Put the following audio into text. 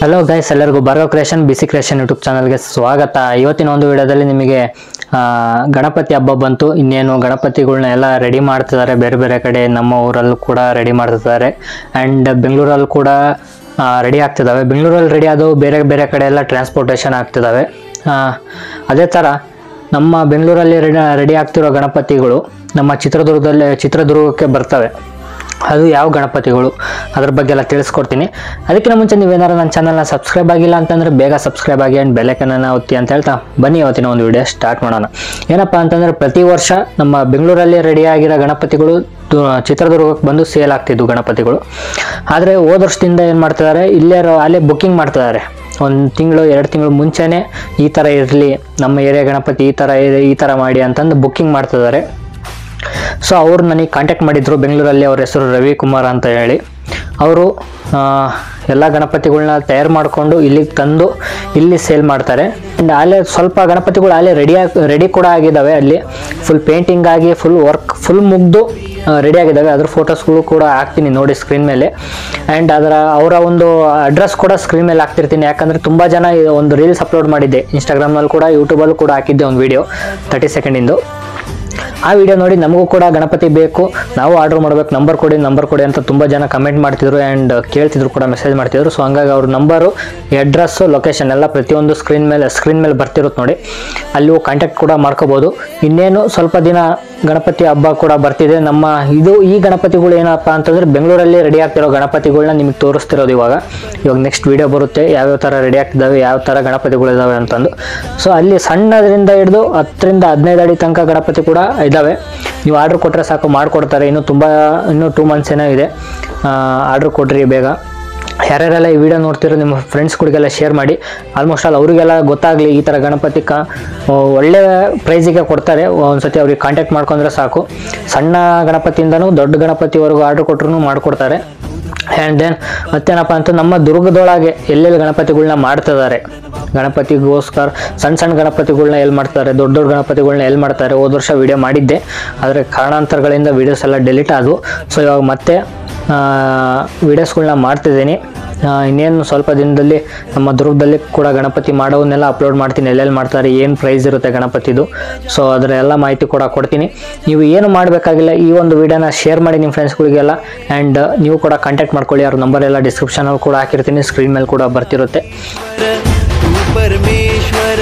Hello guys, ಎಲ್ಲರಿಗೂ Bhargav creation ಬಿಸಿ creation YouTube ಚಾನಲ್ಗೆ ಸ್ವಾಗತ. ಇವತ್ತಿನ ಒಂದು ವಿಡಿಯೋದಲ್ಲಿ ನಿಮಗೆ ಗಣಪತಿ ಹಬ್ಬ ಬಂತು. ಇನ್ನೇನು ಗಣಪತಿಗಳನ್ನ ಎಲ್ಲ ರೆಡಿ ಮಾಡ್ತಿದ್ದಾರೆ. ಬೇರೆ ಬೇರೆ ಕಡೆ ನಮ್ಮ ಊರಲ್ಲೂ ಕೂಡ ರೆಡಿ ಮಾಡ್ತಿದ್ದಾರೆ ಆ್ಯಂಡ್ ಬೆಂಗಳೂರಲ್ಲಿ ಕೂಡ ರೆಡಿ ಆಗ್ತಿದ್ದಾವೆ. ಬೆಂಗಳೂರಲ್ಲಿ ರೆಡಿ ಆದವು, ಬೇರೆ ಬೇರೆ ಕಡೆ ಎಲ್ಲ ಟ್ರಾನ್ಸ್ಪೋರ್ಟೇಷನ್ ಆಗ್ತಿದ್ದಾವೆ. ಅದೇ ಥರ ನಮ್ಮ ಬೆಂಗಳೂರಲ್ಲಿ ರೆಡಿ ಆಗ್ತಿರೋ ಗಣಪತಿಗಳು ನಮ್ಮ ಚಿತ್ರದುರ್ಗಕ್ಕೆ ಬರ್ತವೆ. ಅದು ಯಾವ ಗಣಪತಿಗಳು ಅದ್ರ ಬಗ್ಗೆ ಎಲ್ಲ ತಿಳಿಸ್ಕೊಡ್ತೀನಿ. ಅದಕ್ಕಿಂತ ಮುಂಚೆ ನೀವೇನಾರು ನನ್ನ ಚಾನಲ್ನ ಸಬ್ಸ್ಕ್ರೈಬ್ ಆಗಿಲ್ಲ ಅಂತಂದರೆ ಬೇಗ ಸಬ್ಸ್ಕ್ರೈಬ್ ಆಗಿ ಆ್ಯಂಡ್ ಬೆಲ್ಲೈಕನ್ನ ಒತ್ತಿ ಅಂತ ಹೇಳ್ತಾ ಬನ್ನಿ ಇವತ್ತಿನ ಒಂದು ವಿಡಿಯೋ ಸ್ಟಾರ್ಟ್ ಮಾಡೋಣ. ಏನಪ್ಪ ಅಂತಂದರೆ, ಪ್ರತಿ ವರ್ಷ ನಮ್ಮ ಬೆಂಗಳೂರಲ್ಲಿ ರೆಡಿಯಾಗಿರೋ ಗಣಪತಿಗಳು ಚಿತ್ರದುರ್ಗಕ್ಕೆ ಬಂದು ಸೇಲ್ ಆಗ್ತಿದ್ವು ಗಣಪತಿಗಳು. ಆದರೆ ಹೋದ ವರ್ಷದಿಂದ ಏನು ಮಾಡ್ತಿದ್ದಾರೆ, ಅಲ್ಲೇ ಬುಕ್ಕಿಂಗ್ ಮಾಡ್ತಿದ್ದಾರೆ. 1 ತಿಂಗಳು 2 ತಿಂಗಳು ಮುಂಚೆನೇ ಈ ಥರ ಇರಲಿ, ನಮ್ಮ ಏರಿಯಾ ಗಣಪತಿ ಈ ಥರ ಮಾಡಿ ಅಂತಂದು ಬುಕ್ಕಿಂಗ್ ಮಾಡ್ತಿದ್ದಾರೆ. ಸೊ ಅವ್ರು ನನಗೆ ಕಾಂಟ್ಯಾಕ್ಟ್ ಮಾಡಿದ್ರು ಬೆಂಗಳೂರಲ್ಲಿ. ಅವ್ರ ಹೆಸರು ರವಿಕುಮಾರ್ ಅಂತ ಹೇಳಿ. ಅವರು ಎಲ್ಲ ಗಣಪತಿಗಳನ್ನ ತಯಾರು ಮಾಡಿಕೊಂಡು ಇಲ್ಲಿಗೆ ತಂದು ಇಲ್ಲಿ ಸೇಲ್ ಮಾಡ್ತಾರೆ. ಆ್ಯಂಡ್ ಅಲ್ಲೇ ಸ್ವಲ್ಪ ಗಣಪತಿಗಳು ಅಲ್ಲೇ ರೆಡಿ ಕೂಡ ಆಗಿದ್ದಾವೆ. ಅಲ್ಲಿ ಫುಲ್ ಪೇಂಟಿಂಗ್ ಆಗಿ ಫುಲ್ ಮುಗ್ದು ರೆಡಿ ಆಗಿದ್ದಾವೆ. ಅದ್ರ ಫೋಟೋಸ್ಗಳು ಕೂಡ ಹಾಕ್ತೀನಿ ನೋಡಿ ಸ್ಕ್ರೀನ್ ಮೇಲೆ. ಆ್ಯಂಡ್ ಅವರ ಒಂದು ಅಡ್ರೆಸ್ ಕೂಡ ಸ್ಕ್ರೀನ್ ಮೇಲೆ ಹಾಕ್ತಿರ್ತೀನಿ. ಯಾಕಂದರೆ ತುಂಬ ಜನ ಒಂದು ರೀಲ್ಸ್ ಅಪ್ಲೋಡ್ ಮಾಡಿದ್ದೆ, ಇನ್ಸ್ಟಾಗ್ರಾಮ್ನಲ್ಲಿ ಕೂಡ ಯೂಟ್ಯೂಬಲ್ಲೂ ಕೂಡ ಹಾಕಿದ್ದೆ ಒಂದು ವಿಡಿಯೋ 30 ಸೆಕೆಂಡಿಂದು. ಆ ವಿಡಿಯೋ ನೋಡಿ ನಮಗೂ ಕೂಡ ಗಣಪತಿ ಬೇಕು, ನಾವು ಆರ್ಡರ್ ಮಾಡಬೇಕು, ನಂಬರ್ ಕೊಡಿ ಅಂತ ತುಂಬ ಜನ ಕಮೆಂಟ್ ಮಾಡ್ತಿದ್ರು ಆ್ಯಂಡ್ ಕೇಳ್ತಿದ್ರು ಕೂಡ, ಮೆಸೇಜ್ ಮಾಡ್ತಿದ್ರು. ಸೊ ಹಂಗಾಗಿ ಅವ್ರ ನಂಬರು, ಅಡ್ರೆಸ್ಸು, ಲೊಕೇಶನ್ ಎಲ್ಲ ಪ್ರತಿಯೊಂದು ಸ್ಕ್ರೀನ್ ಮೇಲೆ ಬರ್ತಿರುತ್ತೆ ನೋಡಿ. ಅಲ್ಲಿ ಕಾಂಟ್ಯಾಕ್ಟ್ ಕೂಡ ಮಾಡ್ಕೋಬೋದು. ಇನ್ನೇನು ಸ್ವಲ್ಪ ದಿನ ಗಣಪತಿ ಹಬ್ಬ ಕೂಡ ಬರ್ತಿದೆ. ಈ ಗಣಪತಿಗಳು ಏನಪ್ಪ ಅಂತಂದರೆ ಬೆಂಗಳೂರಲ್ಲಿ ರೆಡಿ ಆಗ್ತಿರೋ ಗಣಪತಿಗಳನ್ನ ನಿಮಗೆ ತೋರಿಸ್ತಿರೋದು. ಇವಾಗ ನೆಕ್ಸ್ಟ್ ವಿಡಿಯೋ ಬರುತ್ತೆ, ಯಾವ್ಯಾವ ಥರ ರೆಡಿ ಆಗ್ತಿದ್ದಾವೆ, ಯಾವ ಥರ ಗಣಪತಿಗಳಿದ್ದಾವೆ ಅಂತಂದು. ಸೊ ಅಲ್ಲಿ ಸಣ್ಣದರಿಂದ ಹಿಡಿದು 10ರಿಂದ 15 ಅಡಿ ತನಕ ಗಣಪತಿ ಕೂಡ ಇದ್ದಾವೆ. ನೀವು ಆರ್ಡ್ರ್ ಕೊಟ್ಟರೆ ಸಾಕು, ಮಾಡಿಕೊಡ್ತಾರೆ. ಇನ್ನೂ 2 ಮಂತ್ಸ್ ಏನೋ ಇದೆ. ಆರ್ಡ್ರ್ ಕೊಡ್ರಿ ಬೇಗ. ಯಾರ್ಯಾರೆಲ್ಲ ಈ ವಿಡಿಯೋ ನೋಡ್ತಿರೋ ನಿಮ್ಮ ಫ್ರೆಂಡ್ಸ್ಗಳಿಗೆಲ್ಲ ಶೇರ್ ಮಾಡಿ. ಆಲ್ಮೋಸ್ಟ್ ಆಲ್ ಅವರಿಗೆಲ್ಲ ಗೊತ್ತಾಗಲಿ ಈ ಥರ ಗಣಪತಿ ಒಳ್ಳೆ ಪ್ರೈಸಿಗೆ ಕೊಡ್ತಾರೆ. ಒಂದ್ಸತಿ ಅವ್ರಿಗೆ ಕಾಂಟ್ಯಾಕ್ಟ್ ಮಾಡ್ಕೊಂಡ್ರೆ ಸಾಕು. ಸಣ್ಣ ಗಣಪತಿಯಿಂದನೂ ದೊಡ್ಡ ಗಣಪತಿವರೆಗೂ ಆರ್ಡ್ರ್ ಕೊಟ್ಟರು ಮಾಡಿಕೊಡ್ತಾರೆ. ಆ್ಯಂಡ್ ದೆನ್ ಮತ್ತೇನಪ್ಪ ಅಂತ, ನಮ್ಮ ದುರ್ಗದೊಳಗೆ ಎಲ್ಲೆಲ್ಲಿ ಗಣಪತಿಗಳನ್ನ ಮಾಡ್ತಿದ್ದಾರೆ, ಗಣಪತಿಗೋಸ್ಕರ ಸಣ್ಣ ಗಣಪತಿಗಳನ್ನ ಎಲ್ಲಿ ಮಾಡ್ತಾರೆ, ದೊಡ್ಡ ಗಣಪತಿಗಳನ್ನ ಎಲ್ಲಿ ಮಾಡ್ತಾರೆ. ಹೋದ ವರ್ಷ ವಿಡಿಯೋ ಮಾಡಿದ್ದೆ, ಆದರೆ ಕಾರಣಾಂತರಗಳಿಂದ ವೀಡಿಯೋಸ್ ಎಲ್ಲ ಡಿಲೀಟ್ ಆದವು. ಸೊ ಇವಾಗ ಮತ್ತೆ ವೀಡಿಯೋಸ್ಗಳನ್ನ ಮಾಡ್ತಿದ್ದೀನಿ. ಇನ್ನೇನು ಸ್ವಲ್ಪ ದಿನದಲ್ಲಿ ನಮ್ಮ ದುರ್ಗದಲ್ಲಿ ಕೂಡ ಗಣಪತಿ ಮಾಡೋವನ್ನೆಲ್ಲ ಅಪ್ಲೋಡ್ ಮಾಡ್ತೀನಿ. ಎಲ್ಲೆಲ್ಲಿ ಮಾಡ್ತಾರೆ, ಏನು ಪ್ರೈಸ್ ಇರುತ್ತೆ ಗಣಪತಿದು. ಸೊ ಅದರ ಎಲ್ಲ ಮಾಹಿತಿ ಕೂಡ ಕೊಡ್ತೀನಿ. ನೀವು ಏನು ಮಾಡಬೇಕಾಗಿಲ್ಲ, ಈ ಒಂದು ವಿಡಿಯೋನ ಶೇರ್ ಮಾಡಿ ನಿಮ್ಮ ಫ್ರೆಂಡ್ಸ್ಗಳಿಗೆಲ್ಲ. ಆ್ಯಂಡ್ ನೀವು ಕೂಡ ಕಾಂಟ್ಯಾಕ್ಟ್ ಮಾಡ್ಕೊಳ್ಳಿ. ಅವ್ರ ನಂಬರ್ ಎಲ್ಲ ಡಿಸ್ಕ್ರಿಪ್ಷನಲ್ಲಿ ಕೂಡ ಹಾಕಿರ್ತೀನಿ, ಸ್ಕ್ರೀನ್ ಮೇಲೆ ಕೂಡ ಬರ್ತಿರುತ್ತೆ. परमेश्वर